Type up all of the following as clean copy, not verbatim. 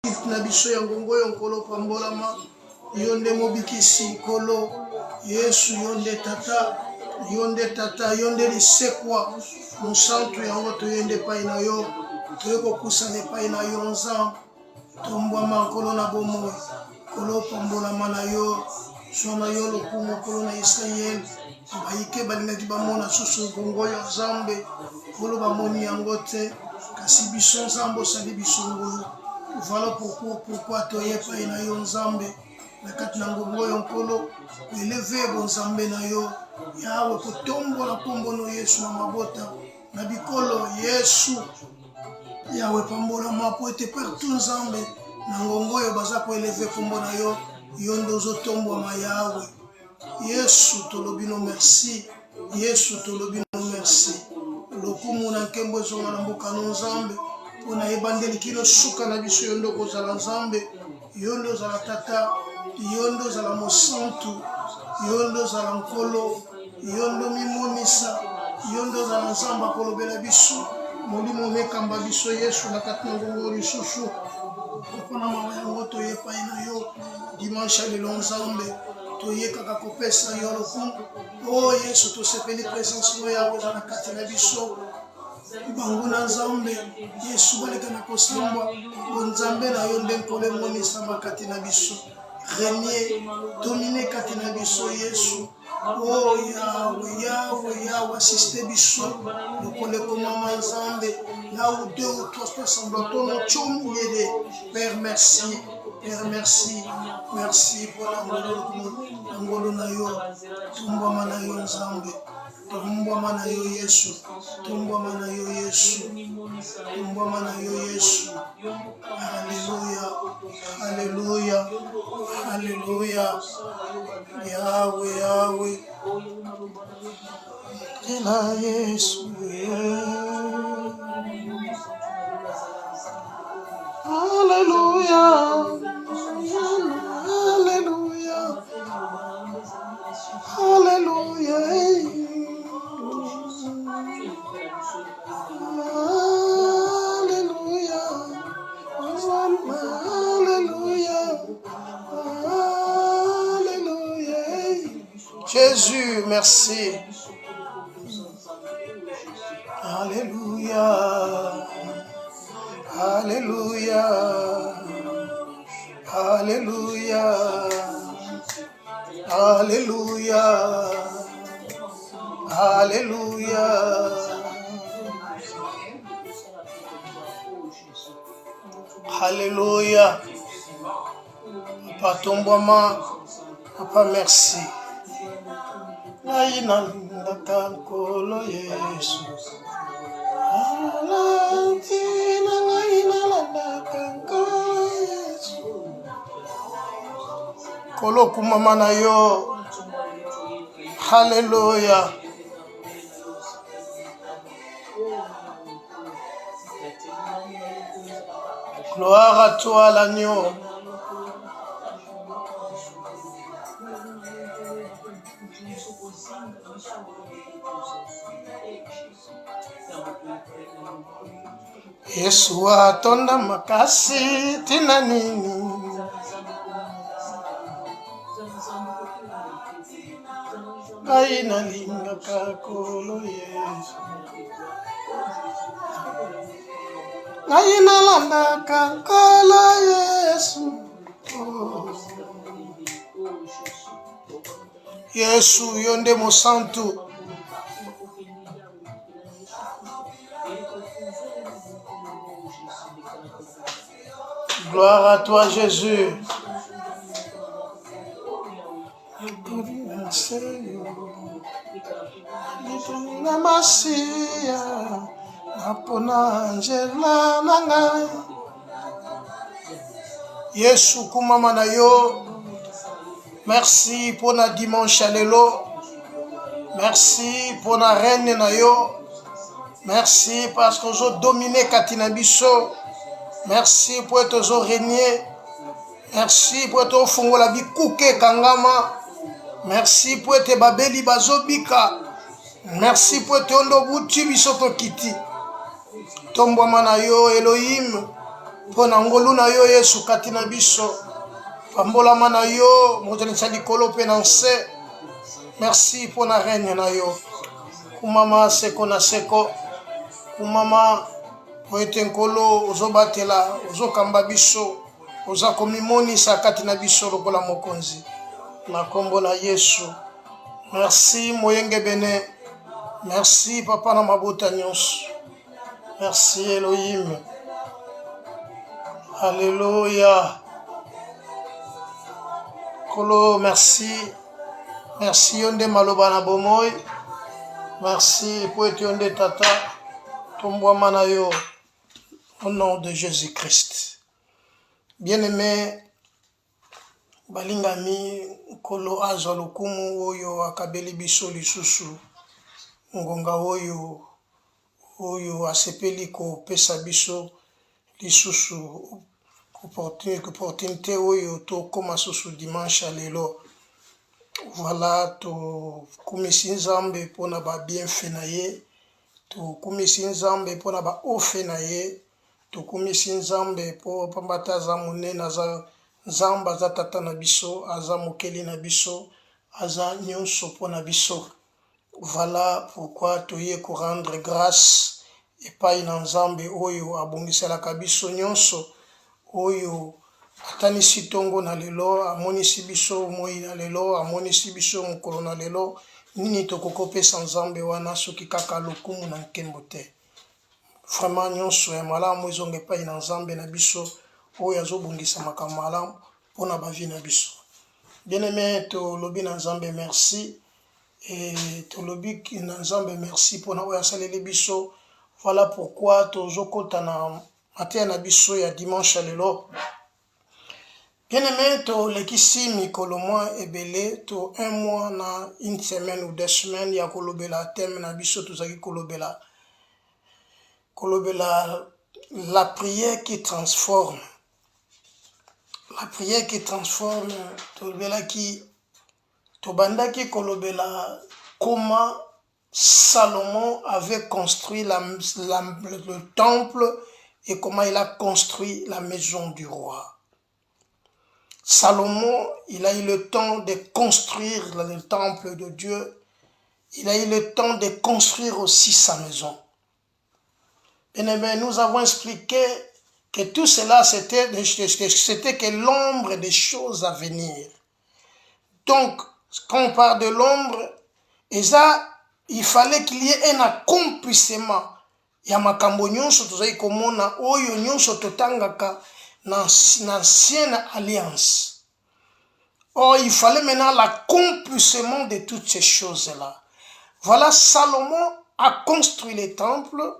na biso ya ngongo yo nkolo pambolama yonde mobikisi nkolo Yesu yonde tata yonde lisekwa musantu yango toyende pai na yo toyeko kusana pai na yo nzambe tombwama nkolo na bomoi nkolo pambolama na yo sona yo lokumu nkolo na Israel bayike balingaki bamona susu ngongo yo nzambe nkolo bamoni yango te kasi biso nzambe osali biso ngolu. Voilà pourquoi toye pai na yo nzambe na kati na ngongo yo nkolo eleve bo nzambe na yo yawe kotombola kombono Yesu na mabota na bikolo Yesu yawe pambola mapo ete partout nzambe na ngongo yo baza ko eleve kombo na yo yondo zotombwa ma yawe Yesu tolobi no merci Yesu tolobi no merci lokumu na nkembo zonga na mboka no nzambe pona ebandeli kilo suka na biso yondo kozala nzambe yondo zala tata yondo zala mosantu yondo zala nkolo yondo mimonisa yondo zala nzamba kolobela biso molimo mekamba biso Yesu na kati na ngongo lisusu kopona mawa yango toye pai na yo dimanche lelo nzambe toye kaka kopesa yo lokumu o Yesu tosepeli presence no yawe na kati na biso bango na nzambe Yesu baleka na kosambwa bonzambe na yo nde nkolo emonisa makati na biso renier domine kati na biso Yesu oh yawe assiste biso lokole komama nzambe là où deux ou trois se semblent ton nom yede Père merci Père merci pour la ngolo na yo tumbwa na yo nzambe tumbwa na yo Yesu tumbwa na yo Yesu tumbwa na yo Yesu Alléluia Alléluia Yahweh Tena Yesu Alléluia Alléluia Jésus, merci. Alléluia. Alléluia. Alléluia. Alléluia. Alléluia. Alléluia. Papa tombama, Papa merci. Aina ndaka nkolo Yesu. Alantina aina ndaka nkolo Yesu. Kolo kumama na yo. Hallelujah. Gloire à toi l'agneau. Yesu atonda makasi tina nini Ngai nalingaka nkolo Yesu Ngai nalandaka nkolo Yesu Yesu yonde mosantu Gloire à toi Jésus. Yesu kumama na yo. Merci pour na dimanche lelo. Merci pour na reine na yo. Merci parce que vous dominé katina biso. Merci pour être régné. Merci pour être fungola bikuke kangama. Merci pour être babeli bazobika. Merci pour être ondo buti bisoto kiti. Tombwa mana yo Elohim. Pona ngolu na yo Yesu kati na biso. Pambola mana yo motonisa likolo pe na nse. Merci pour na règne na yo. Kumama seko na seko. Kumama poete nkolo ozobatela ozokamba biso. Oza komimoni sakati na biso lokola mokonzi. Na kombo na Yesu. Merci moyenge bene. Merci papa na mabota nyonso. Merci Elohim. Alléluia. Kolo merci. Merci yonde maloba na bomoy. Merci poete yonde tata. Tombwa mana yo. Au nom de Jésus-Christ. Bien-aimé, balingami kolo azwa lokumu oyo akabeli biso lisusu. Ngonga oyo asepeli kopesa biso lisusu opportunité oyo to koma susu dimanche lelo. Voilà, to kumisi nzambe pona ba bienfait na ye, to kumisi nzambe pona ba ofe na ye, to kumisi nzambe po pambata za munene za nzamba za tata na biso, aza mokeli na biso, aza nyonso pona biso. Voilà pourquoi toye ko rendre grâce epai na nzambe oyo abongiselaka biso nyonso oyo atanisi tongo na lelo, amonisi biso moi na lelo, amonisi biso mokolo na lelo. Nini tokokopesa nzambe wana soki kaka lokumu na nkembo te. Vraiment nyonso ya malamu ezonga epai na nzambe na biso oyo azobongisa makambo malamu mpona bavi na biso. Bien-aimé, tolobi na nzambe merci. Et tolobi na nzambe merci mpona oyo asaleli biso. Voilà pourquoi tozokota na matin na biso ya dimanche lelo. Bien-aimé, tolekisi mikolo mwa ebele, to un mois na une semaine ou 2 semaines ya kolobela thème na biso tozaki kolobela la prière qui transforme. La prière qui transforme, tolobelaki tobandaki kolobela comment Salomon avait construit le temple et comment il a construit la maison du roi. Salomon, il a eu le temps de construire le temple de Dieu. Il a eu le temps de construire aussi sa maison. Bien-aimé, nous avons expliqué que tout cela, c'était que l'ombre des choses à venir. Donc, quand on parle de l'ombre, il fallait qu'il y ait un accomplissement. Ya makambo nyonso tozali komona oyo nyonso totangaka na ancienne alliance. Or, il fallait maintenant l'accomplissement de toutes ces choses-là. Voilà, Salomon a construit les temples.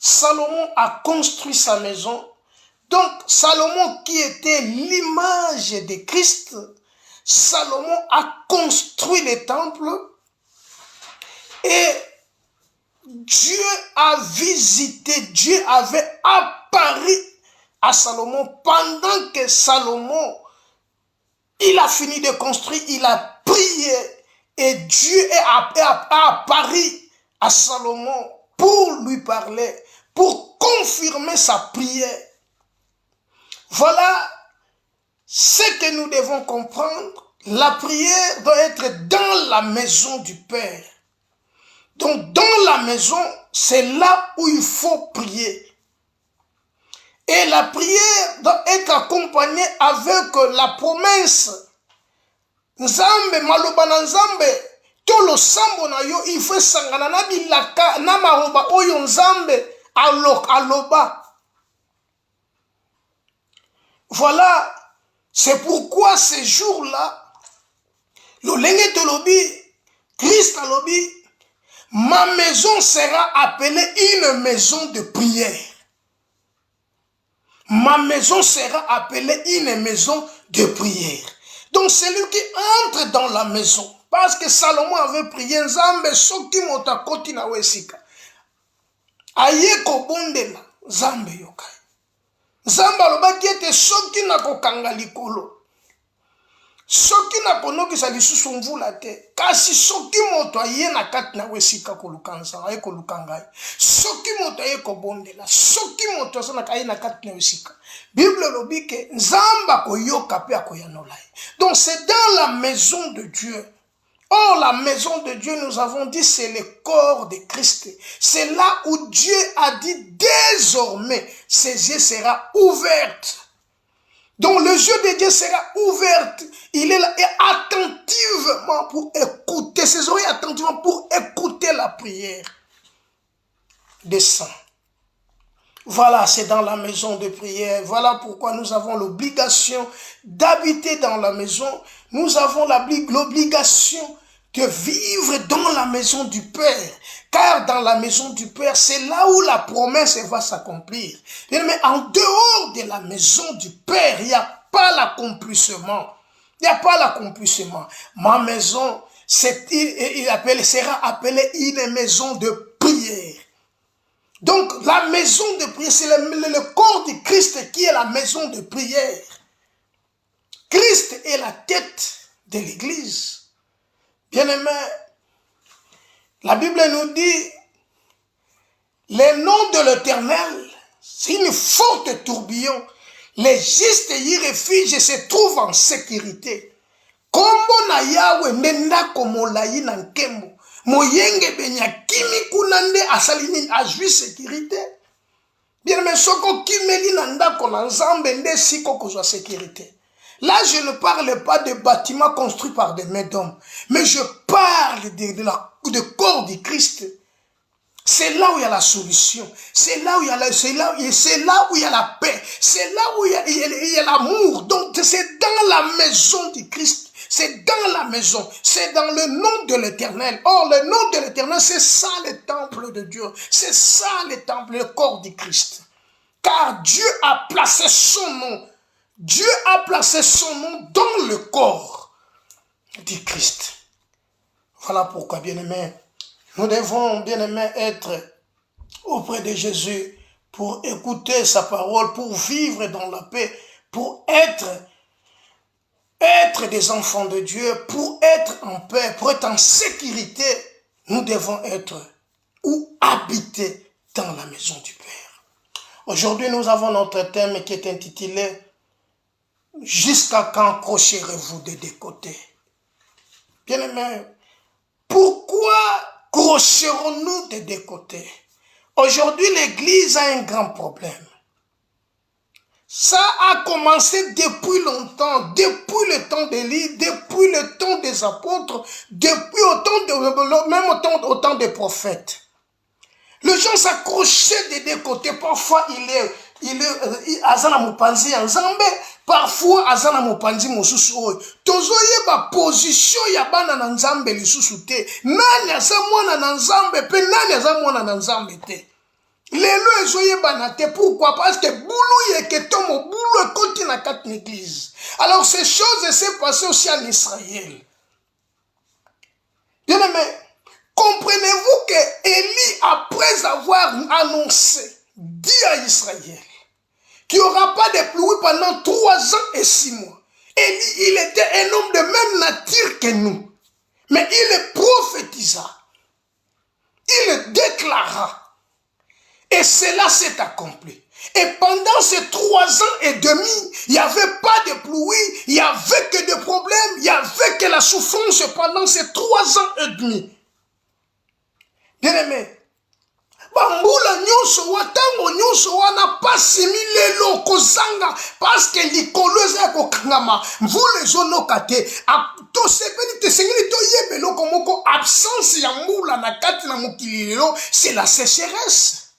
Salomon a construit sa maison. Donc, Salomon qui était l'image de Christ, Salomon a construit les temples et Dieu a visité, Dieu avait apparu à Salomon pendant que Salomon, il a fini de construire, il a prié et Dieu a apparu à Salomon pour lui parler, pour confirmer sa prière. Voilà ce que nous devons comprendre. La prière doit être dans la maison du Père. Donc dans la maison, c'est là où il faut prier. Et la prière doit être accompagnée avec la promesse. Nzambe, maloba na nzambe, tolo sambo na yo, il faut sangana na bilaka, na maroba oyo nzambe, aloba. Voilà, c'est pourquoi ces jours-là, le lenge tolobi, Christ alobi, ma maison sera appelée une maison de prière. Ma maison sera appelée une maison de prière. Donc celui qui entre dans la maison, parce que Salomon avait prié, Nzambe soki mota koti na wesika. Aye kobondela, Nzambe yokai. Nzambe alobaki ete soki na kokanga likolo. soki na konokisa lisusu mvula te kasi soki moto aye na kati na esika koluka nzambe aye koluka ngai soki moto aye kobondela soki moto aye na kati na esika Bible lobi ke nzambe akoyoka pe akoyanola ye. Donc c'est dans la maison de Dieu. Or la maison de Dieu, nous avons dit, c'est le corps de Christ. C'est là où Dieu a dit désormais ses yeux seront ouverts. Donc les yeux de Dieu seront ouverts. Il est là et attentivement pour écouter, ses oreilles attentivement pour écouter la prière des saints. Voilà, c'est dans la maison de prière. Voilà pourquoi nous avons l'obligation d'habiter dans la maison. Nous avons l'obligation de vivre dans la maison du Père. Car dans la maison du Père, c'est là où la promesse va s'accomplir. Mais en dehors de la maison du Père, il n'y a pas l'accomplissement. Il n'y a pas l'accomplissement. Ma maison, sera appelée une maison de prière. Donc, la maison de prière, c'est le corps de Christ qui est la maison de prière. Christ est la tête de l'Église. Bien-aimés, la Bible nous dit, le nom de l'Éternel, c'est une forte tourbillon. Les justes y refuge et se trouvent en sécurité. Kombo na Yahweh nenda komolayi na nkembo. Moyenge benya kimi kunande asalini ajui sécurité. Bien mais soko kimeli nanda kona nzambe nde siko kozwa sécurité. Là, je ne parle pas de bâtiments construits par des mains d'hommes, mais je parle de corps du Christ. C'est là où il y a la solution. C'est là où il y a la paix. C'est là où il y a l'amour. Donc, c'est dans la maison du Christ. C'est dans la maison. C'est dans le nom de l'Éternel. Or, le nom de l'Éternel, c'est ça le temple de Dieu. C'est ça le temple, le corps du Christ. Car Dieu a placé son nom. Dieu a placé son nom dans le corps du Christ. Voilà pourquoi, bien-aimés, nous devons, bien-aimés, être auprès de Jésus pour écouter sa parole, pour vivre dans la paix, pour être des enfants de Dieu, pour être en paix, pour être en sécurité. Nous devons être ou habiter dans la maison du Père. Aujourd'hui, nous avons notre thème qui est intitulé « Jusqu'à quand crocherez-vous des deux côtés ?» Bien-aimés, pourquoi crocherons-nous des deux côtés? Aujourd'hui, l'Église a un grand problème. Ça a commencé depuis longtemps, depuis le temps d'Élie, depuis le temps des apôtres, depuis au temps des prophètes. Les gens s'accrochaient des deux côtés. Parfois, il est azana mupanzi nzambe, parfois azana mupanzi mosusu oyo. Tozoye ba position ya bana na nzambe lisusu te. Nani aza mwana na nzambe pe nani aza mwana na nzambe te. Lelo ezoye bana te. Pourquoi? Parce que boulou yeketomo boulou ekoti na kati l'église. Alors ces choses s'est passées aussi en Israël. Bien aimé, comprenez-vous que Élie, après avoir annoncé, dit à Israël qu'il n'y aura pas de pluie pendant 3 ans et 6 mois. Élie, il était un homme de même nature que nous. Mais il prophétisa. Il déclara. Et cela s'est accompli. Et pendant ces 3 ans et demi, il n'y avait pas de pluie, il n'y avait que des problèmes, il n'y avait que la souffrance pendant ces 3 ans et demi. Bien-aimé, bambula nyonso watango nyonso wana pasi milelo kozanga parce que likolo eza kokangama mvula ezonoka te to sepeli te sengeli to yebelo komoko absence ya mbula na kati na mokili lelo c'est la sécheresse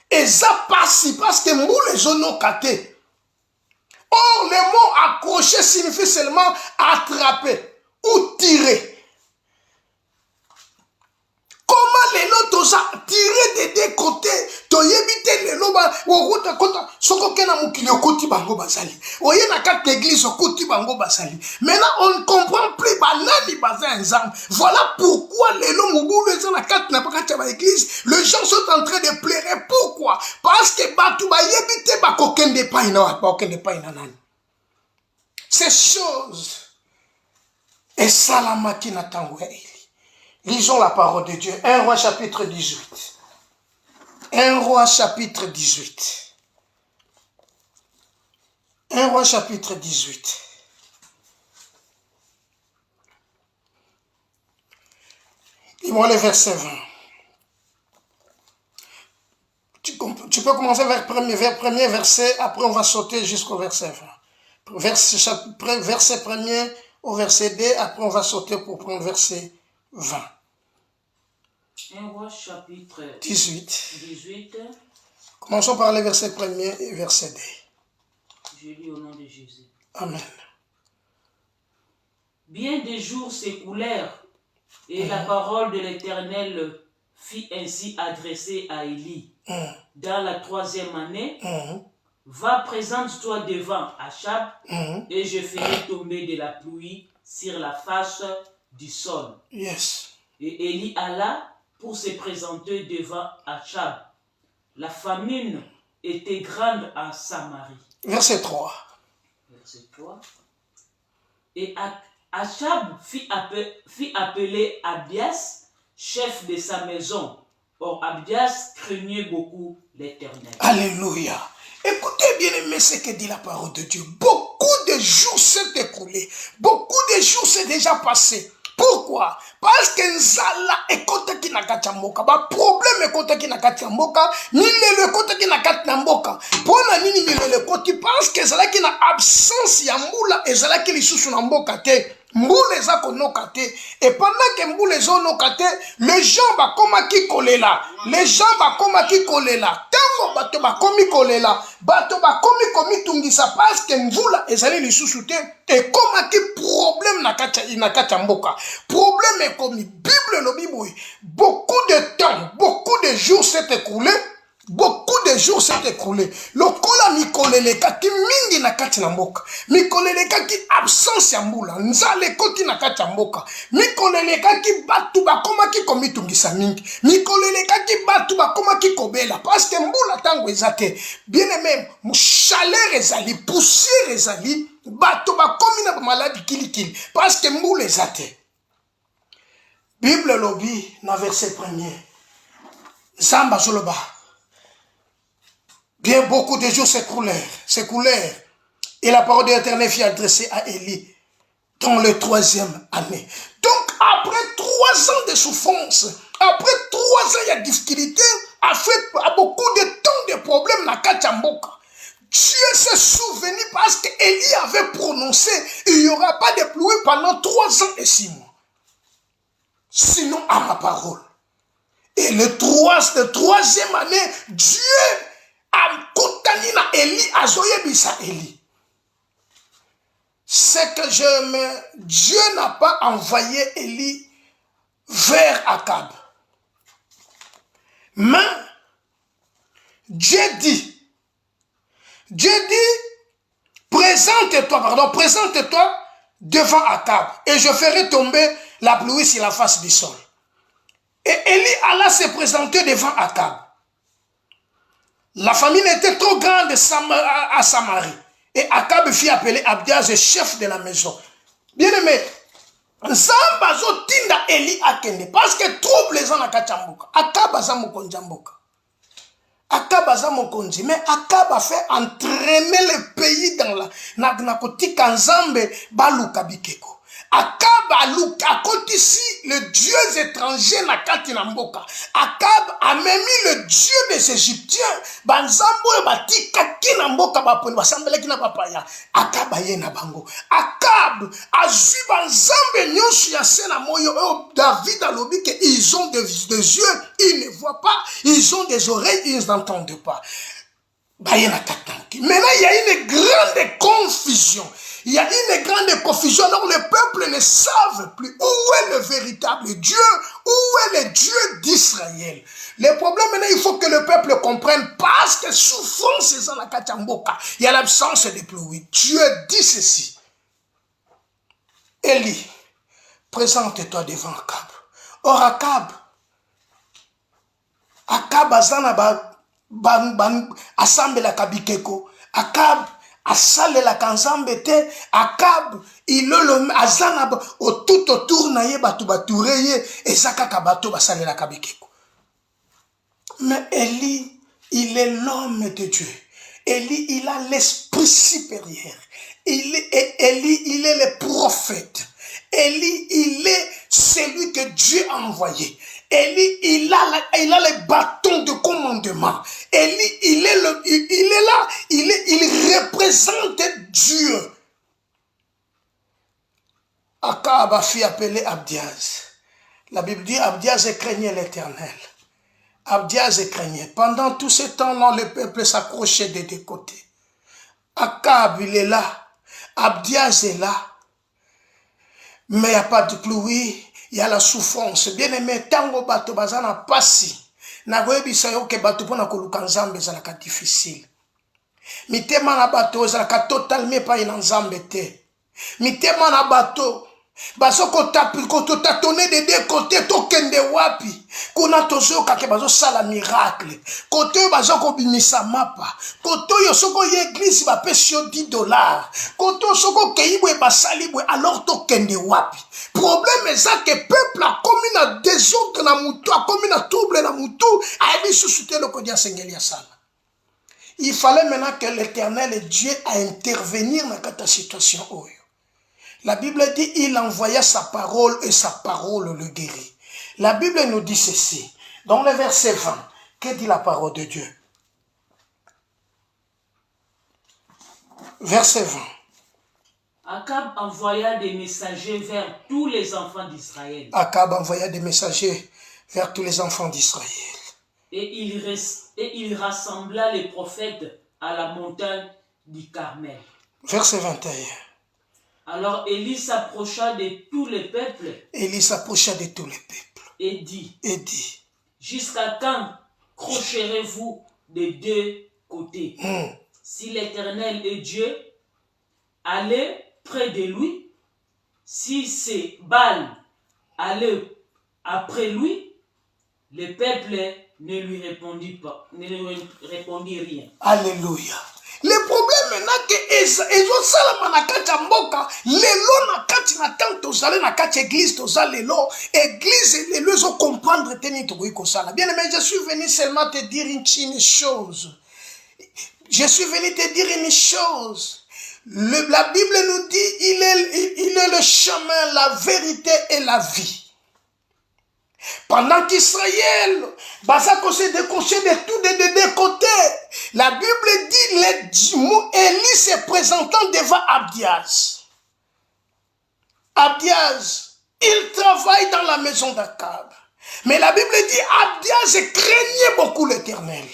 eza pasi parce que mbula ezonoka te. Or le mot accrocher signifie seulement attraper ou tirer. Comment les lots toza tiré des deux côtés, to yebite les lots ba wokota kota soko kena mukili okoti bango basali. Oye na kati l'église okoti bango basali. Maintenant on ne comprend plus banani bazin ensemble. Voilà pourquoi les lots mubulu eza na kati na pakati ba église, les gens sont en train de pleurer. Pourquoi? Parce que batu ba yebite ba kokende pa ina wa kokende pa ina nani. Ces choses Et salamaki natango ya Eli. Lisons la parole de Dieu. 1 Roi chapitre 18. 1 Roi chapitre 18. 1 Roi chapitre 18. Dis-moi le verset 20. Tu peux commencer vers premier verset, après on va sauter jusqu'au verset 20. Verset premier au verset 2, après on va sauter pour prendre verset 20. 1 Roi chapitre 18. Commençons par les versets premier et verset 2. Je lis au nom de Jésus. Amen. Bien des jours s'écoulèrent et la parole de l'Éternel fit ainsi adresser à Élie. Dans la 3e année, va, présente-toi devant Achab et je ferai tomber de la pluie sur la face du sol. Yes. Et Élie alla pour se présenter devant Achab. La famine était grande en Samarie. Verset 3. Verset 3. Et Achab fit appeler Abdias, chef de sa maison. Or Abdias craignait beaucoup l'Éternel. Alléluia. Écoutez bien aimé ce que dit la parole de Dieu. Beaucoup de jours s'est écoulé. Beaucoup de jours s'est déjà passé. Pourquoi? Parce que nzala ekota ki nakati mboka. Ba problème ekota ki nakati mboka. Milele ekota ki nakati mboka. Pona nini milele ekoti? Parce que zala ki na absence ya mbula ezala ki lisusu na mboka te. Mboule eza konoka te. Et pendant que mboule ezo noka te, les gens bakomaki kolela. Les gens bakomaki kolela. Tango bato bakomi kolela. Bato bakomi komitungisa parce que mvula ezali lisusu te. Et komaki problème na kati mboka. Problème ekomi. Bible lo biboui. Beaucoup de temps, beaucoup de jours s'est écoulé. Beaucoup de jours s'est écoulé. Lokola mikoleleka ki mingi na kati na mboka. Mikoleleka ki absence ya mbula. Nzale koti na kati ya mboka. Mikoleleka ki batu bakoma ki komitungisa mingi. Mikoleleka ki batu bakoma ki kobela. Parce que mbula tango ezate. Bien aimé, chaleur ezali, poussière ezali. Batu bakomi na maladi kilikili. Parce que mbula ezate. Bible lobi na verset premier. Zamba zoloba. Bien beaucoup de jours s'écoulèrent. Et la parole de l'Éternel fut adressée à Élie dans le 3e année. Donc après 3 ans de souffrance, après 3 ans il y a difficulté, après beaucoup de temps de problèmes na Kachamboka, Dieu s'est souvenu parce qu'Élie avait prononcé il n'y aura pas de pluie pendant 3 ans et 6 mois. Sinon à ma parole. Et le 3e année, Dieu c'est que Dieu n'a pas envoyé Élie vers Akab. Mais Dieu dit, présente-toi devant Akab et je ferai tomber la pluie sur la face du sol. Et Élie alla se présenter devant Akab. La famine était trop grande à Samarie. Et Akab fit appeler Abdias, le chef de la maison. Bien aimé, Zambazo tinda Eli akende. Parce que trouble les gens na kachamboka. Akab aza mokonzi mboka. Akab aza mokonzi. Mais Akab a fait entraîner le pays dans la kotika nzambe baluka bikeko. Akab a ici le dieu étranger na kati na mboka. Akab a même mis le dieu des Égyptiens. Banzambo batika kina mboka baponi basambela kina papaya. Akab aye na bango. Akab a vu banzambe nyonso ya sena moyo. David a lobi que ils ont des yeux, ils ne voient pas. Ils ont des oreilles, ils n'entendent pas. Maintenant, il y a une grande confusion. Il y a une grande confusion. Alors le peuple ne savent plus où est le véritable Dieu, où est le Dieu d'Israël. Le problème maintenant, il faut que le peuple comprenne parce que souffrance est dans la Kachamboka. Il y a l'absence de pluie. Dieu dit ceci. Élie, présente-toi devant Akab. Or Akab azana assemble la kabikeko. Akab asalelaka nzambe te. Akab ilolo azana tout autour na ye bato batoure ye eza kaka bato basalelaka bikeko. Mais Élie, il est l'homme de Dieu. Élie, il a l'esprit supérieur. Élie, il est le prophète. Élie, il est celui que Dieu a envoyé. Élie, il a les bâtons de commandement. Élie, il est là, il représente Dieu. Akab a fait appeler Abdias. La Bible dit Abdias craignait l'Éternel. Abdias craignait. Pendant tout ce temps-là, le peuple s'accrochait des deux côtés. Akab, il est là. Abdias est là. Mais il n'y a pas de pluie. Il y a la souffrance. Bien aimé, tango bato bazana pasi. Na goyebisa yo ke bato pona koluka nzambe ezalaka difficile. Mitema na bato ezalaka totalement pa ina nzambe te. Mitema na bato bazo kotatone de deux côtés tokende wapi. Kuna tozoka ke bazo sala miracle. Kote bazo kobimisa mapa. Koto yo soko ye église ba pesio $10. Koto soko keibwe basalibwe alors tokende wapi. Problème est ça que peuple a commis na désordre na mutu, a commis na trouble na mutu, a eu suscité le kodia sengeli ya sala. Il fallait maintenant que l'Éternel et Dieu a intervenir dans cette situation. La Bible dit il envoya sa parole et sa parole le guérit. La Bible nous dit ceci, dans le verset 20, que dit la parole de Dieu? Verset 20. Akab envoya des messagers vers tous les enfants d'Israël. Akab envoya des messagers vers tous les enfants d'Israël. Et il rassembla les prophètes à la montagne du Carmel. Verset 21. Alors Élie s'approcha de tous les peuples. Élie s'approcha de tous les peuples. Et dit. Jusqu'à quand crocherez-vous des deux côtés? Si l'Éternel est Dieu, allez près de lui. Si c'est Baal, allez après lui. Le peuple ne lui répondit pas, ne lui répondit rien. Alléluia. Le problème maintenant que ezo sala manakata mboka lelo na kati na tant tozale na kati église tozale lelo église lelo ezo comprendre teni to ko sala. Bien aimé, je suis venu seulement te dire une chose. Je suis venu te dire une chose. La Bible nous dit il est le chemin, la vérité et la vie. Pendant qu'Israël basa kose décoché de tout de deux côtés, la Bible dit Élie se présentant devant Abdias. Abdias, il travaille dans la maison d'Akab. Mais la Bible dit Abdias craignait beaucoup l'Éternel.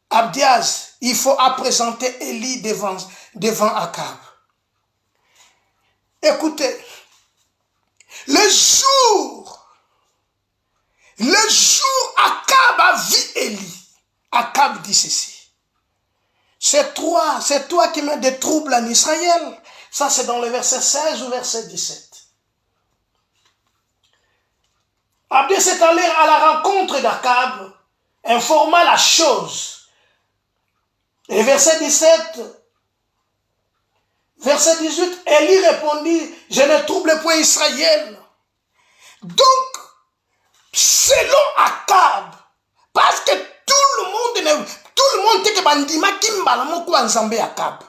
Abdias, il faut présenter Élie devant Akab. Écoutez, le jour Akab a vu Élie, Akab dit ceci. C'est toi qui mets des troubles en Israël. Ça c'est dans le verset 16 ou verset 17. Abdias est allé à la rencontre d'Akab, informa la chose. Et verset 17, verset 18, Élie répondit, je ne trouble point Israël. Donc, selon Akab, parce que tout le monde te bandima kimbala moko nzambe Akab.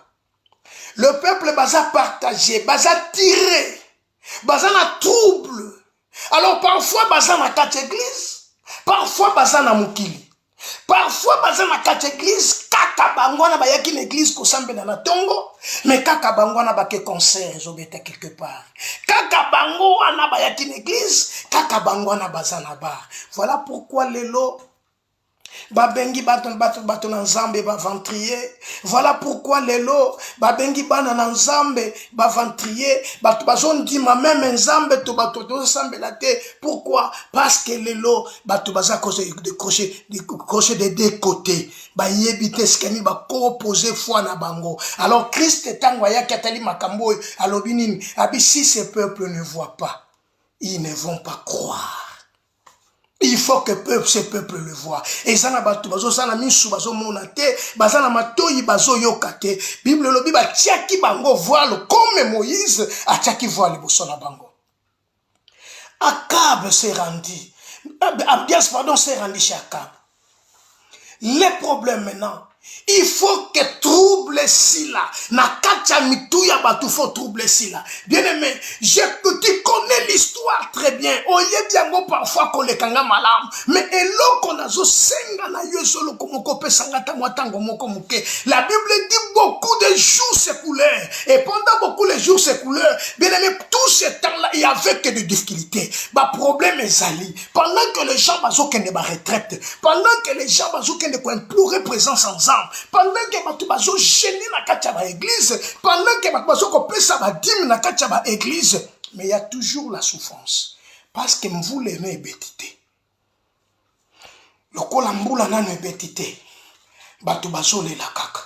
Le peuple baza partagé, baza tiré, baza na trouble. Alors parfois baza na kati église, parfois baza na mukili. Parfois baza na kati église, kaka bangwana bayaki l'église kosambela na tongo, mais kaka bangwana bake concert ezobeta quelque part. Kaka bango wana bayaki l'église, kaka bangwana baza na bar. Voilà pourquoi lelo babengi bato na nzambe ba ventrier. Voilà pourquoi lelo babengi bana na nzambe ba ventrier, bato bazondima même nzambe to bato to sambela te. Pourquoi? Parce que lelo bato baza de crochet des deux côtés. Ba yebite skani ba opposer foi na bango. Alors Christ tango ya katali makambo alobinini abi si ce peuple ne voit pas, ils ne vont pas croire. Il faut que ce peuple le voit. Et ça n'a pas tout. Bazo ça n'a mis sous bazo monate. Bazo n'a matoyi bazo yokate. Bible lobi ba tiaki bango voile comme Moïse a tiaki voile bosona bango. Akab s'est rendu. Abdias pardon s'est rendu chez Akab. Les problèmes maintenant. Il faut que trouble sila. Na kacha mituya batu faut trouble sila. Bien aimé, tu connais l'histoire très bien. Oye biango parfois qu'on les kanga malam. Mais elo qu'on a zo senga na yezolo komoko pe sangata mwatango moko muke. La Bible dit beaucoup de jours s'écoulèrent. Et pendant beaucoup les jours s'écoulèrent, bien aimé, tout ce temps-là, il y avait que des difficultés. Bah problème est ali. Pendant que les gens bazo kende ba retraite, pendant que les gens bazo kende ko implorer présence ensemble, pendant que batu bazo gêner na kacha ba église, pendant que batu bazo ko pesa ba dîme na kacha ba église, mais il y a toujours la souffrance parce que mvule ne ebetité. Lokola mbula nano ebetité, batu bazo le la kaka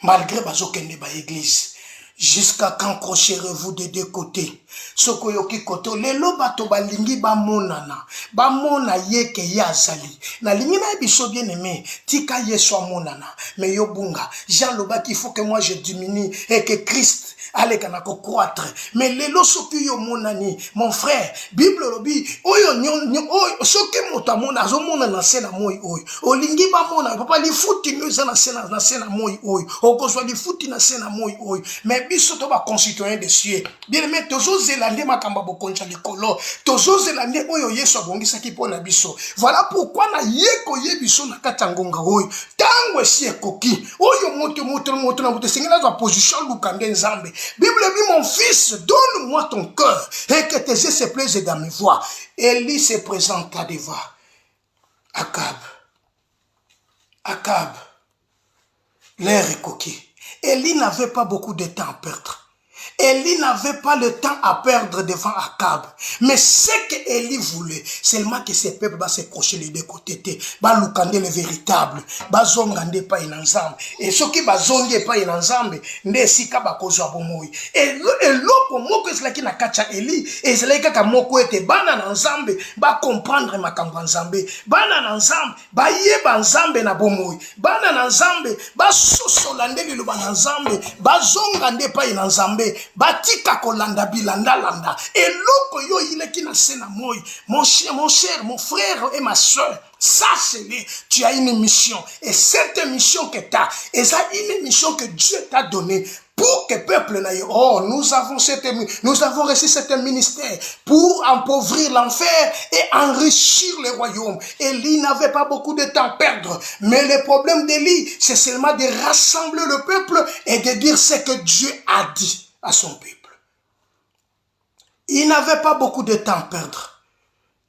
malgré bazo kende ba église. Jusqu'à quand crocherez-vous de deux côtés? Sokoyoki koto lelo bato balingi ba monana ye ke yazali na lingi na biso bien aimé tika yeso monana mais yo bunga Jean loba qu'il faut que moi je diminue et que Christ allez kanako croître mais lelo soki yo monani mon frère Bible lobi oyo oyo soki moto mona zo mona na sena moi oyo olingi ba mona papa li futi nous na sena moi oyo okozwa li futi na sena moi oyo mais biso to ba concitoyen de cieux bien aimé tozo zelande makamba bokonja likolo tozo zelande oyo yeso abongisa ki pona biso. Voilà pourquoi na yeko yebiso na katangonga oyo tango esi ekoki oyo moto na sengela za position lukande nzambe. Bible dit mon fils donne-moi ton cœur et que tes yeux se plaisent dans mes voies. Élie se présenta devant Akab l'air est coquille. Élie n'avait pas beaucoup de temps à perdre. Élie n'avait pas le temps à perdre devant Akab. Mais ce que Élie voulait, seulement que ces peuples va se crocher les deux côtés. Va loukande le véritable. Va zongande pas in ensemble. Et ce qui va zonge pas in ensemble, ne sika ba kozwa bomoi. Et l'autre mot que cela qui n'a kacha Élie, et cela qui a moko ete bana ensemble, va comprendre ma kambo ensemble. Bana ensemble, va yeba ensemble na bomoi. Bana ensemble, va sosolande le ban ensemble, va zongande pas in ensemble. Batika kolanda bilanda landa et loko yo il est qui na sena moi mon cher mon frère et ma soeur sache-le, tu as une mission et cette mission que tu as et ça une mission que Dieu t'a donnée pour que peuple n'aille. Oh, nous avons reçu cet ministère pour appauvrir l'enfer et enrichir le royaume. Élie n'avait pas beaucoup de temps à perdre, mais le problème d'Élie, c'est seulement de rassembler le peuple et de dire ce que Dieu a dit à son peuple. Il n'avait pas beaucoup de temps à perdre.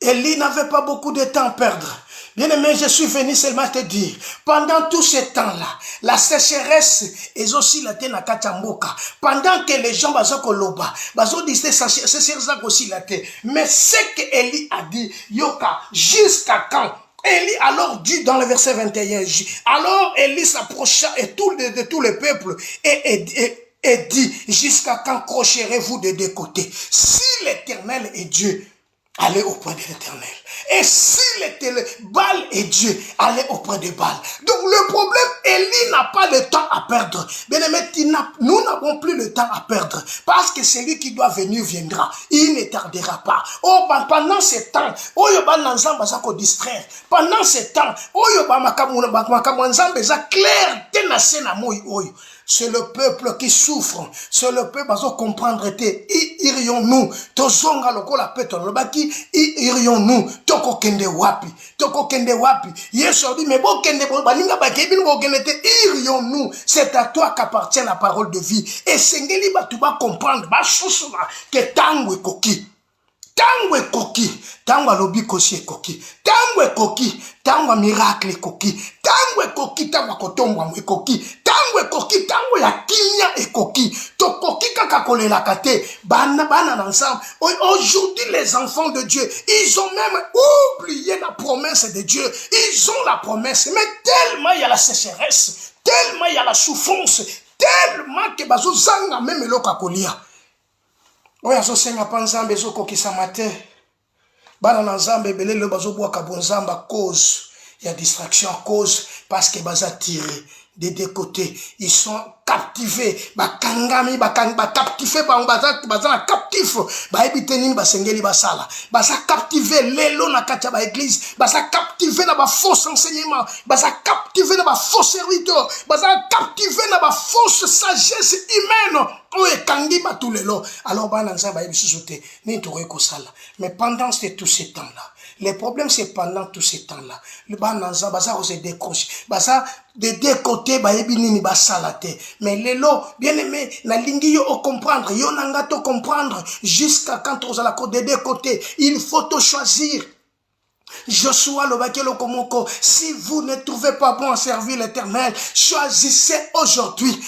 Élie n'avait pas beaucoup de temps à perdre. Bien aimé, je suis venu seulement te dire, pendant tout ce temps-là, la sécheresse est aussi la tête na katamboka. Pendant que les gens bazo koloba, bazo disent sécheresse aussi la tête. Mais ce que Élie a dit, yoka, jusqu'à quand? Élie alors dit dans le verset 21, alors Élie s'approcha et de tout le peuple et dit, jusqu'à quand crocherez-vous de deux côtés? Si l'Éternel est Dieu, allez auprès de l'Éternel. Et si Baal est Dieu, allez auprès de Baal. Donc le problème, Élie n'a pas le temps à perdre. Bien aimé, nous n'avons plus le temps à perdre. Parce que celui qui doit venir viendra. Il ne tardera pas. Oh, pendant ce temps, distraire. Pendant ce temps, c'est le peuple qui souffre. C'est le peuple qui comprendre. Irions-nous. Tozonga lokola pétole. Lobaki, irions-nous. Toko kende wapi. Toko kende wapi. Yesu dit, mais bon kende balinga bakebin bo kende te. Irions-nous. C'est à toi qu'appartient la parole de vie. Et sengeli batuba comprendre. Ba chousouma. Que tango koki. Tango koki. Tango lobi kosi koki. Tango koki. Tango miracle koki. Tango koki. Tango kotombwa koki. Tango koki. Tango ya kimia ekoki. To koki kaka kolela kate. Bana ensemble. Aujourd'hui, les enfants de Dieu, ils ont même oublié la promesse de Dieu. Ils ont la promesse. Mais tellement il y a la sécheresse. Tellement il y a la souffrance. Tellement que bazo zanga même loka kolia. Oya zo senga panzambe zo koki samate. bana na nzambe belé le bazo boa kabonzamba cause. Il y a distraction à cause parce que baza tiré des deux côtés. Ils sont captivés. Bakangami, captifés, baza captif. Baebitenini basengeli basala. Baza captivé lelo na katia ba église. Baza captivé na ba faux enseignement. Baza captivé na ba faux serviteur. Baza captivé na ba fausse sagesse humaine. Alors, mais pendant tout ce temps-là, le problème c'est pendant tout ce temps-là, le bananza baza se décroche, baza de deux côtés bayebi nini basalate, mais lelo bien aimé na lingi yo comprendre, yo nanga to comprendre jusqu'à quand on a la côte de deux côtés, il faut te choisir. Joshua le Bakelo Komoko, si vous ne trouvez pas bon à servir l'Éternel, choisissez aujourd'hui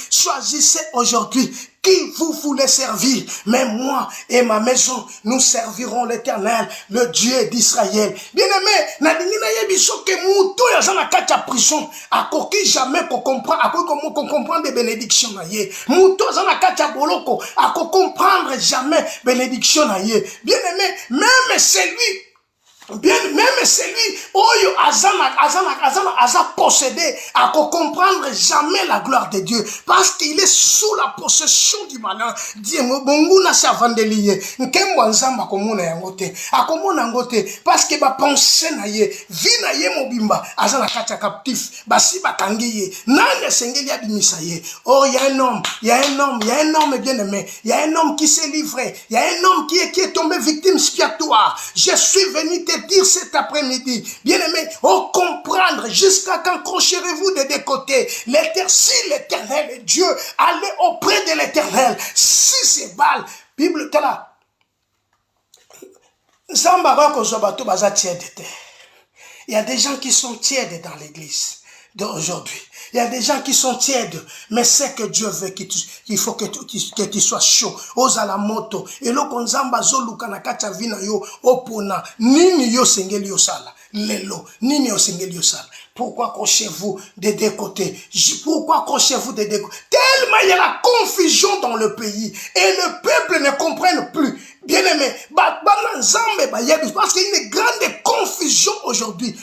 qui vous voulez servir. Mais moi et ma maison, nous servirons l'Éternel, le Dieu d'Israël. Bien-aimé, nadingina yebiso ke muto ya zana kacha prison, akoki jamais ko comprendre, akoki ko comprendre des bénédictions na ye. Muto zana kacha boloko, ako comprendre jamais bénédiction na ye. Bien-aimé, même celui oyo azana possédé à comprendre jamais la gloire de Dieu parce qu'il est sous la possession du malin. Dieu bongo na savandeliye nkembo nzamba komona yangote akomona ngote parce que ba pensée na ye vie na ye mobimba azana kacha captif basi bakangiye nane sengeli abimisa ye. Oh, il y a un homme bien aimé, il y a un homme qui s'est livré, il y a un homme qui est tombé victime expiatoire. Je suis venu te dire cet après-midi, bien-aimé, comprendre jusqu'à quand crocherez-vous de deux côtés. Si l'Éternel est Dieu, allez auprès de l'Éternel. Si c'est Baal, Bible est là. Il y a des gens qui sont tièdes dans l'église d'aujourd'hui. Il y a des gens qui sont tièdes, mais c'est que Dieu veut qu'il faut que tu sois chaud. Osa la moto. Et lo konzamba zoluka na kacha vina yo opona. Nini yo sengeli yo sala. Lelo. Nini yo sengeli yo sala. Pourquoi crochez-vous des deux côtés? Pourquoi crochez-vous des deux côtés? Tellement il y a la confusion dans le pays. Et le peuple ne comprenne plus. Bien-aimé, parce qu'il y a une grande confusion aujourd'hui.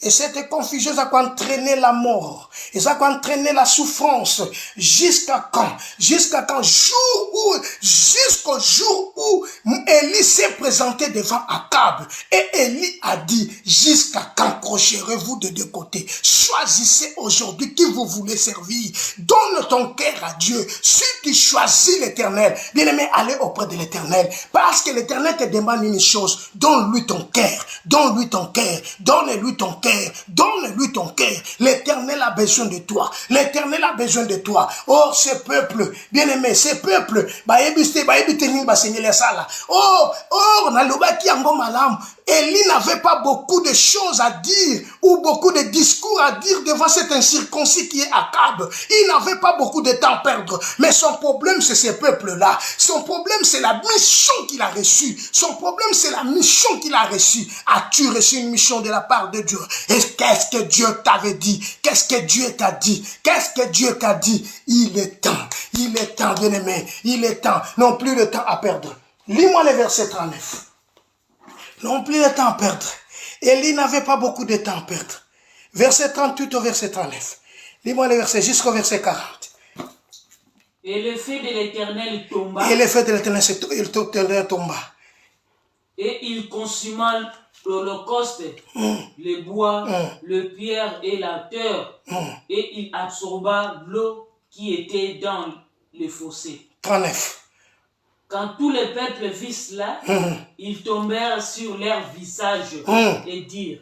Et cette confusion, ça va entraîner la mort. Et ça va entraîner la souffrance. Jusqu'à quand? Jusqu'au jour où Élie s'est présenté devant Akab. Et Élie a dit, jusqu'à quand crocherez-vous de deux côtés? Choisissez aujourd'hui qui vous voulez servir. Donne ton cœur à Dieu. Si tu choisis l'Éternel, bien-aimé, allez auprès de l'Éternel. Parce que l'Éternel te demande une chose. Donne-lui ton cœur. Donne-lui ton cœur. Donne-lui ton cœur. Donne-lui ton cœur. L'Éternel a besoin de toi. L'Éternel a besoin de toi. Or, ce peuple, bien-aimé, ce peuple, Élie n'avait pas beaucoup de choses à dire ou beaucoup de discours à dire devant cet incirconcis qui est Akab. Il n'avait pas beaucoup de temps à perdre. Mais son problème, c'est ce peuple-là. Son problème, c'est la mission qu'il a reçue. Son problème, c'est la mission qu'il a reçue. As-tu reçu une mission de la part de Dieu? Et qu'est-ce que Dieu t'avait dit? Qu'est-ce que Dieu t'a dit? Qu'est-ce que Dieu t'a dit? Il est temps, bien-aimé. Il est temps. Non plus le temps à perdre. Lis-moi le verset 39. Non plus le temps à perdre. Élie n'avait pas beaucoup de temps à perdre. Verset 38 au verset 39. Lis-moi le verset jusqu'au verset 40. Et le feu de l'Éternel tomba. Et le feu de l'Éternel tomba. Et il consuma l'holocauste, le bois, le pierre et la terre. Et il absorba l'eau qui était dans le fossé. 39. Quand tous les peuples virent cela, ils tombèrent sur leur visage et dirent,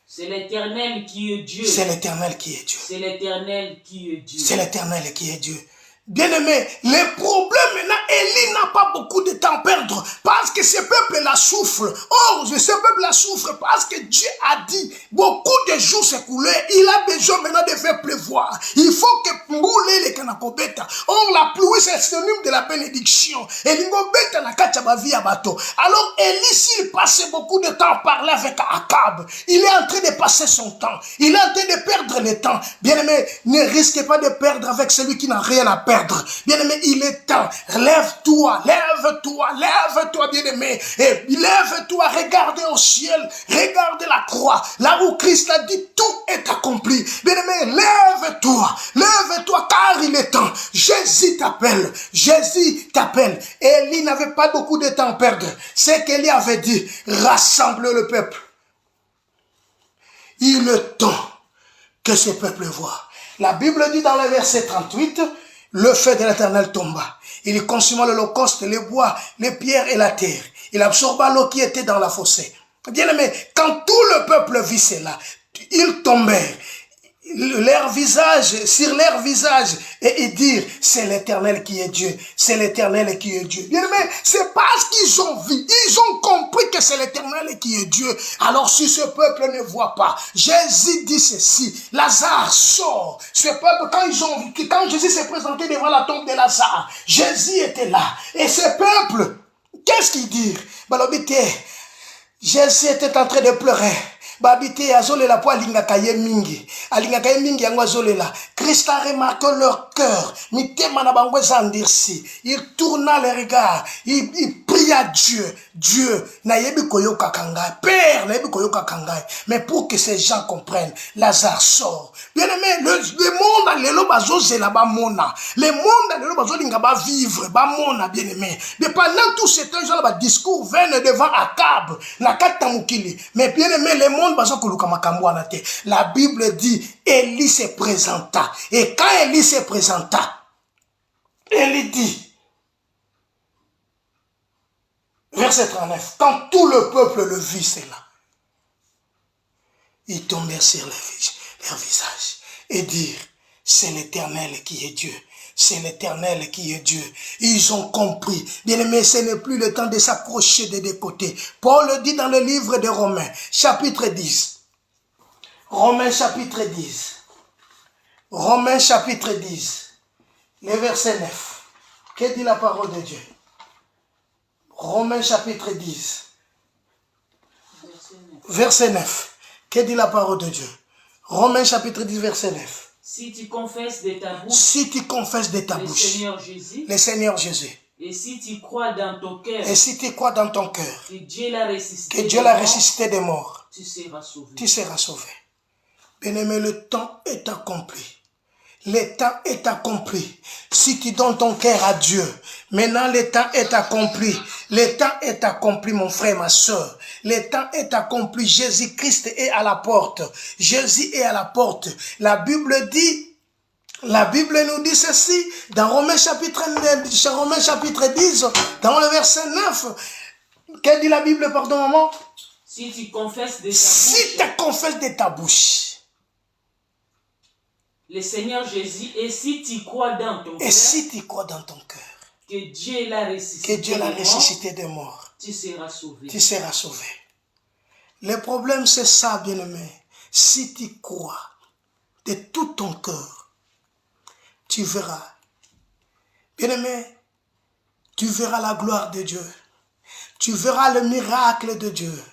c'est l'Éternel qui est Dieu. C'est l'Éternel qui est Dieu. C'est l'Éternel qui est Dieu. C'est l'Éternel qui est Dieu. Bien-aimé, le problème maintenant, Élie n'a pas beaucoup de temps à perdre parce que ce peuple-là souffre. Or, ce peuple-là souffre parce que Dieu a dit, beaucoup de jours s'écoulaient, il a besoin maintenant de faire pleuvoir. Il faut que mboule les kanakobeta. Or, la pluie, c'est synonyme de la bénédiction. Et l'ingobeta na kachaba via bateau. Alors, Élie, s'il passait beaucoup de temps à parler avec Akab, il est en train de passer son temps. Il est en train de perdre le temps. Bien-aimé, ne risquez pas de perdre avec celui qui n'a rien à perdre. Bien-aimé, il est temps. Lève lève-toi, lève-toi, lève-toi, bien-aimé. Et lève-toi, regarde au ciel, regarde la croix, là où Christ a dit tout est accompli. Bien-aimé, lève-toi, lève-toi, car il est temps. Jésus t'appelle, Jésus t'appelle. Élie n'avait pas beaucoup de temps à perdre. C'est qu'Élie avait dit, rassemble le peuple. Il est temps que ce peuple voit. La Bible dit dans le verset 38, le feu de l'Éternel tomba. Il consuma l'holocauste, les bois, les pierres et la terre. Il absorba l'eau qui était dans la fossée. Bien aimé, quand tout le peuple vit cela, ils tombèrent. Leur visage, sur leur visage, et dire, c'est l'Éternel qui est Dieu, c'est l'Éternel qui est Dieu. Bien aimé, c'est parce qu'ils ont vu, ils ont compris que c'est l'Éternel qui est Dieu. Alors si ce peuple ne voit pas, Jésus dit ceci, Lazare sort. Ce peuple, quand Jésus s'est présenté devant la tombe de Lazare, Jésus était là. Et ce peuple, qu'est-ce qu'il dit? Jésus était en train de pleurer. Babité azolela po alingaka ye mingi yango azolela. Christ a remarqué leur cœur, mitema na bango eza endurci. Il tourna les regards, il pria Dieu, Dieu na yebi koyoka kangai, Père na yebi koyoka kangai. Mais pour que ces gens comprennent, Lazare sort. Bien aimé, le monde a lelo bazozela ba mona, le monde a lelo bazolinga ba vivre ba mona, bien aimé. Mais pendant tout ce temps, genre ba discours viennent devant Akab na kata mukili. Mais bien aimé, le monde la Bible dit, Élie se présenta. Et quand Élie se présenta, Élie dit, verset 39, quand tout le peuple le vit, c'est là, ils tombèrent sur leur visage et dirent, c'est l'Éternel qui est Dieu. C'est l'Éternel qui est Dieu. Ils ont compris. Bien aimé, ce n'est plus le temps de s'approcher des deux côtés. Paul le dit dans le livre de Romains, chapitre 10. Romains chapitre 10. Romains chapitre 10. Le verset 9. Que dit la parole de Dieu? Romains chapitre 10. Verset 9. Que dit la parole de Dieu? Romains chapitre 10, verset 9. Si tu confesses de ta bouche, le Seigneur Jésus, et si tu crois dans ton cœur, que Dieu l'a ressuscité des morts, tu seras sauvé. Tu seras sauvé. Bien-aimé, le temps est accompli. Le temps est accompli. Si tu donnes ton cœur à Dieu, maintenant le temps est accompli. Le temps est accompli, mon frère, ma soeur. Le temps est accompli. Jésus-Christ est à la porte. Jésus est à la porte. La Bible nous dit ceci, dans Romains chapitre 10, dans le verset 9. Qu'est-ce dit la Bible, pardon, maman? Si tu confesses de ta bouche, le Seigneur Jésus, et si tu crois dans ton cœur, que Dieu l'a ressuscité des morts, tu seras sauvé. Le problème, c'est ça, bien-aimé. Si tu crois de tout ton cœur, tu verras. Bien-aimé, tu verras la gloire de Dieu. Tu verras le miracle de Dieu.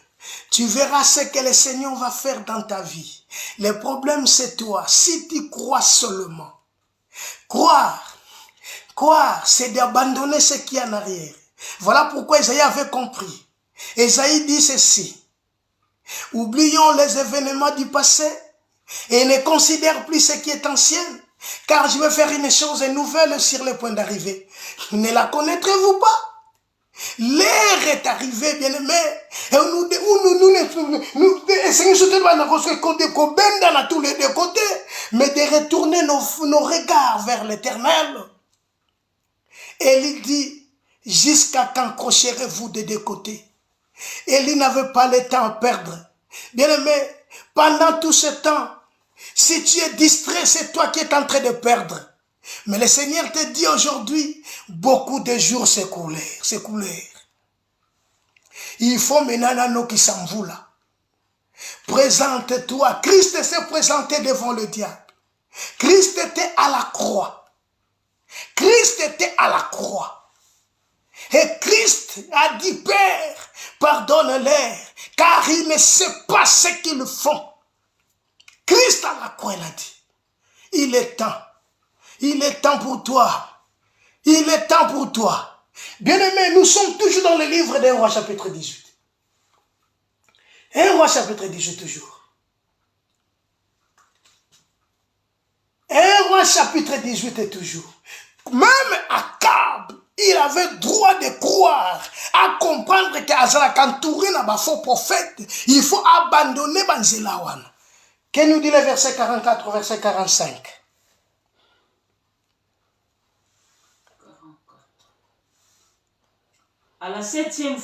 Tu verras ce que le Seigneur va faire dans ta vie. Le problème, c'est toi. Si tu crois seulement. Croire, c'est d'abandonner ce qui est en arrière. Voilà pourquoi Isaïe avait compris. Isaïe dit ceci. Oublions les événements du passé et ne considère plus ce qui est ancien. Car je vais faire une chose nouvelle sur le point d'arriver. Ne la connaîtrez-vous pas? L'heure est arrivée, bien-aimé. Et nous essayons de tous les deux côtés, mais de retourner nos regards vers l'Éternel. Et il dit, jusqu'à quand crocherez-vous des deux côtés? Et il n'avait pas le temps à perdre. Bien-aimé, pendant tout ce temps, si tu es distrait, c'est toi qui es en train de perdre. Mais le Seigneur te dit aujourd'hui, beaucoup de jours s'écoulèrent. Il faut maintenant nous qui s'en vont là. Présente-toi. Christ s'est présenté devant le diable. Christ était à la croix. Et Christ a dit, Père, pardonne-leur, car ils ne savent pas ce qu'ils font. Christ à la croix, il a dit, il est temps pour toi Il est temps pour toi. Bien-aimés, nous sommes toujours dans le livre d'un roi chapitre 18. Un roi chapitre 18 toujours. Un roi chapitre 18 est toujours. Même Akab, il avait droit de croire, à comprendre qu'Azalak entouré n'a pas faux prophète, il faut abandonner Banzelawan. Qu'est-ce nous dit le verset 44 au verset 45? À la 7e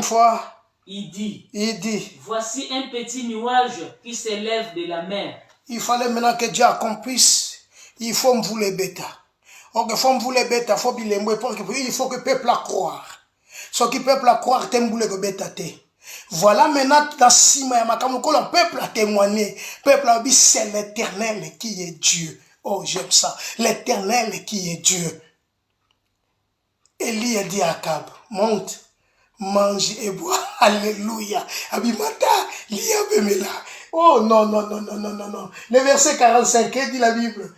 fois, il dit, voici un petit nuage qui s'élève de la mer. Il fallait maintenant que Dieu accomplisse, il faut me vouloir bêta. Il faut me vouloir bêta, il faut que le peuple a croire. Ce qui peuple a croire, t'es me bêta. Voilà maintenant dans Sima, le peuple a témoigné. Le peuple a dit, c'est l'Éternel qui est Dieu. Oh, j'aime ça. L'Éternel qui est Dieu. Élie a dit à Akab, monte, mange et bois. Alléluia. Abimata, lia bemela. Oh non, non, non, non, non, non, non. Le verset 45, qu'est-ce dit la Bible?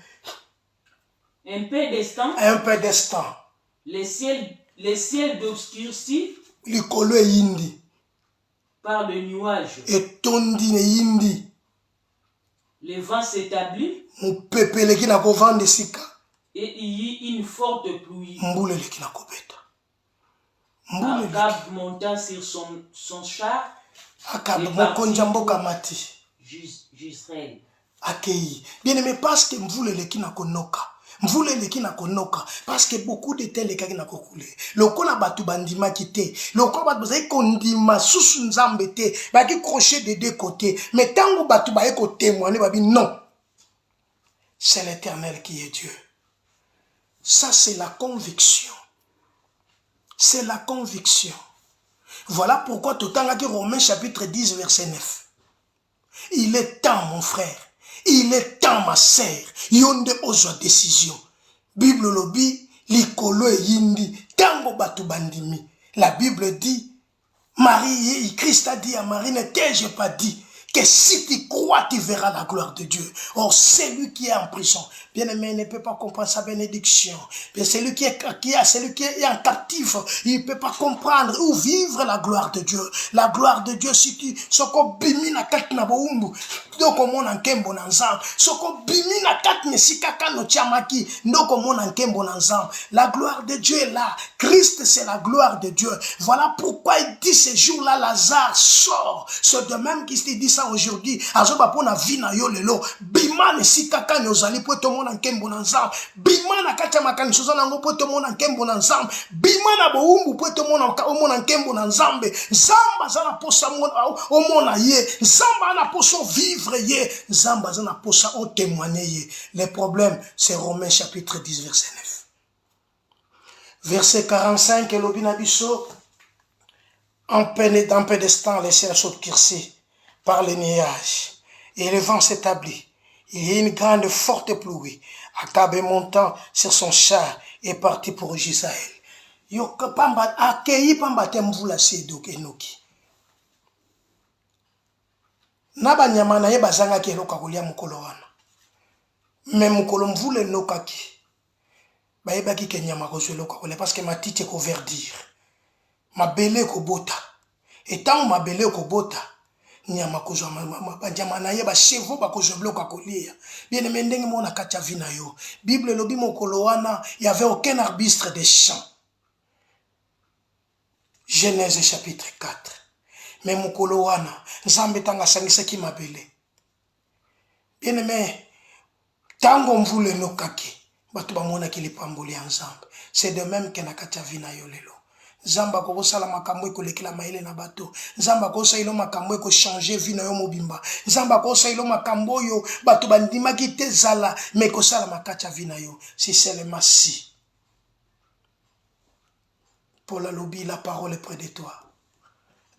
Un peu d'instant. Un peu d'instant. Les ciels d'obscurci. L'icolo est indi. Par le nuage. Et tondi ne indi. Le vent s'établit. Mon peuple qui n'a qu'au vent de sika. Et il y eut une forte pluie. Mboule qui n'a qu'au bêta. Akab monta sur son char. Akab mokonjambo kamati. J'Israël. Accueilli. Bien aimé, parce que mboule qui n'a qu'au noka. Mvule leki na konoka parce que beaucoup de tels qui na kokule lokola batu bandima kité lokola batu bazai kondima susu nzambe te ba ki crochet de deux côtés mais tango batu ba eko témoigner ba bi non, c'est l'Éternel qui est Dieu. Ça c'est la conviction, c'est la conviction. Voilà pourquoi tout temps que Romains chapitre 10 verset 9, il est temps mon frère, il est temps ma sœur, yonde ozo décision. Bible lobi, likolo e yindi, tango batu bandimi. La Bible dit, Marie, Christ a dit à Marie, ne t'ai-je pas dit que si tu crois, tu verras la gloire de Dieu. Or, celui qui est en prison, bien aimé, ne peut pas comprendre sa bénédiction. Celui qui est en captif, il ne peut pas comprendre ou vivre la gloire de Dieu. La gloire de Dieu, si tu, soko bimi na kati na boumbu, ndoko mona nkembo na nzambe. Soko bimi na kati ne sikaka no tiamaki, ndoko mona nkembo na nzambe. La gloire de Dieu est là. Christ, c'est la gloire de Dieu. Voilà pourquoi il dit ce jour-là, Lazare sort. C'est de même qu'il se dit ça aujourd'hui. Azoba pona vina yo lelo. Bima ne sikaka nyozali po to mona nkembo na nzambe. Bima na kacha makani soza nango po to mona nkembo na nzambe. Bima na boumbu po to mona nkembo na nzambe. Nzamba zana posa mona ye. Nzamba na poso vivre ye. Nzamba zana posa o témoigner ye. Le problème, c'est Romains chapitre 10 verset 9. Verset 45, et l'obinabiso, en pédestant les ciels s'obscurcissent par les nuages, et le vent s'établit. Il y a une grande forte pluie. Akab montant sur son char est parti pour Israël. Yoka pamba accueilli pamba temvula sedo enoki. Naba nyama na ye bazanga ki eloka kolia mukolo wana. Mais mukolo mvule nokaki. Baebaki ke nyama kozoeloka kolia parce que matite ko verdir. Mabele ko bota. Et tant mabele ko bota, nyama kozwa nyama na ye ba chevaux ba kozobloka kolia. Bien aimé ndenge mona kacha vina yo. Bible lobi mokolo wana, il y avait aucun arbitre des champs. Genèse chapitre 4. Mais mokolo wana, nzambe tanga sangisaki mabele. Bien aimé, tango mvule nokaki, batu bamona ki lipamboli ya nzambe. C'est de même que na kacha vina yo lelo. Nzamba ko sala makambo ko lekila maile na bato. Nzamba ko sa ilo makambo ko changer vie na yo mobimba. Nzamba ko sa ilo makambo yo bato bandima ki te zala mais ko sala makacha vie na yo. Si seulement si. Paul alobi, la parole est près de toi,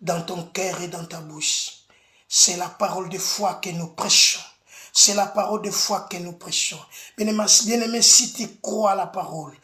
dans ton cœur et dans ta bouche. C'est la parole de foi que nous prêchons. C'est la parole de foi que nous prêchons. Bien-aimé, si tu crois à la parole,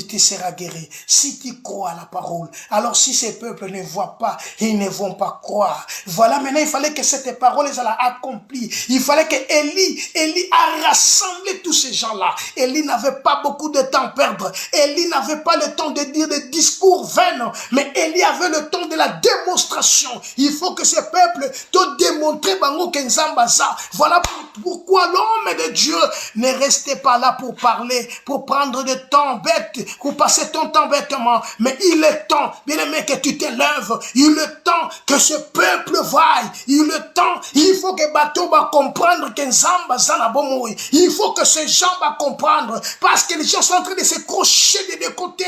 tu seras guéri. Si tu crois à la parole. Alors si ces peuples ne voient pas, ils ne vont pas croire. Voilà, maintenant il fallait que cette parole soit accomplie. Il fallait que Élie a rassemblé tous ces gens-là. Élie n'avait pas beaucoup de temps à perdre. Élie n'avait pas le temps de dire des discours vains, mais Élie avait le temps de la démonstration. Il faut que ces peuples te démontrent bango kensambaza. Voilà pourquoi l'homme de Dieu ne restait pas là pour parler, pour prendre de temps bête, pour passer ton temps bêtement, mais il est temps, bien aimé, que tu t'élèves. Il est temps que ce peuple vaille. Il est temps, il faut que bateau va comprendre kensambaza na bomoui. Il faut que ces gens va comprendre, parce que les gens sont en train de se crocher des deux côtés.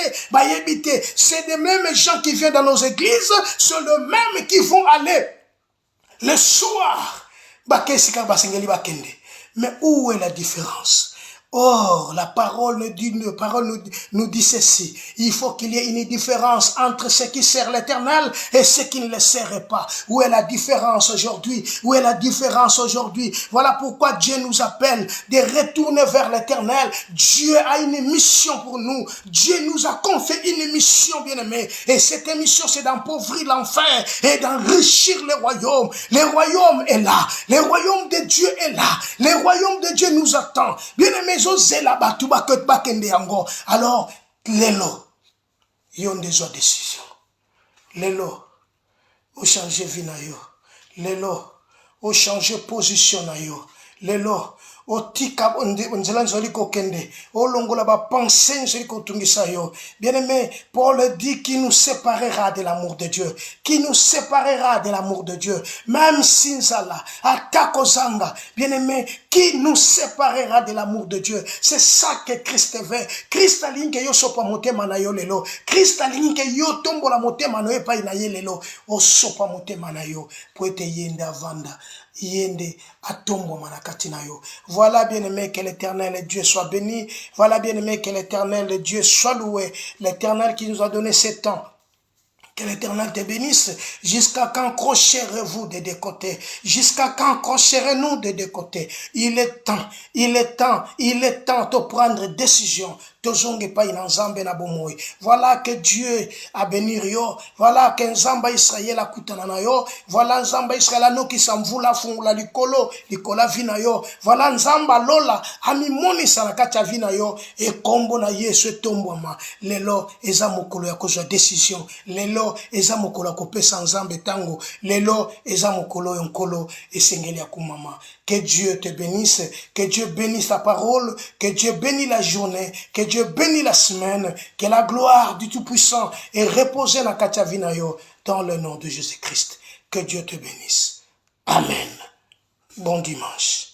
C'est les mêmes gens qui viennent dans nos églises, c'est les mêmes qui vont aller le soir. Mais où est la différence? Or, la parole nous dit ceci. Il faut qu'il y ait une différence entre ceux qui servent l'Éternel et ceux qui ne le servent pas. Où est la différence aujourd'hui? Où est la différence aujourd'hui? Voilà pourquoi Dieu nous appelle de retourner vers l'Éternel. Dieu a une mission pour nous. Dieu nous a confié une mission, bien-aimés. Et cette mission, c'est d'appauvrir l'enfer et d'enrichir le royaume. Le royaume est là. Le royaume de Dieu est là. Le royaume de Dieu nous attend. Bien-aimés, alors, Lélo, ils ont déjà décision. Lélo, vous changez vie na yo. Lélo, vous changez position na yo. Lélo, otika onzela nzoli kokende olongola ba pensée nzoli kotungisa yo. Bien-aimé, Paul dit qu'il nous séparera de l'amour de Dieu, qui nous séparera de l'amour de Dieu, même sinzala atakozanga. Bien-aimé, qui nous séparera de l'amour de Dieu? C'est ça que Christ veut. Christ alingi ke yo sopa motema na yo lelo. Christ alingi ke yo tombola motema na yo pa na ye lelo. O sopa motema na yo po ete yende avanda. Yende atombo manakati na yo. Voilà, bien-aimé, que l'Éternel Dieu soit béni. Voilà, bien-aimé, que l'Éternel Dieu soit loué. L'Éternel qui nous a donné ce temps. Que l'Éternel te bénisse. Jusqu'à quand crocherez-vous des deux côtés? Jusqu'à quand crocherez-nous des deux côtés? Il est temps de prendre décision. Voilà que Dieu a béni yo. Voilà que Nzamba Israël a kutana na yo. Voilà Nzamba Israël a no ki samvula fungula likolo vina yo. Voilà Nzamba lola ami moni sarakata vina yo. E kombo na Yesu tombwama. Lelo eza mokolo ya kozwa décision. Lelo eza mokolo ya kopesa Nzambe tango. Lelo eza mokolo yonkolo esengeli ya kumama. Que Dieu te bénisse, que Dieu bénisse ta parole, que Dieu bénisse la journée, que Dieu bénisse la semaine, que la gloire du Tout-Puissant est reposée dans Kachavinayo dans le nom de Jésus-Christ. Que Dieu te bénisse. Amen. Bon dimanche.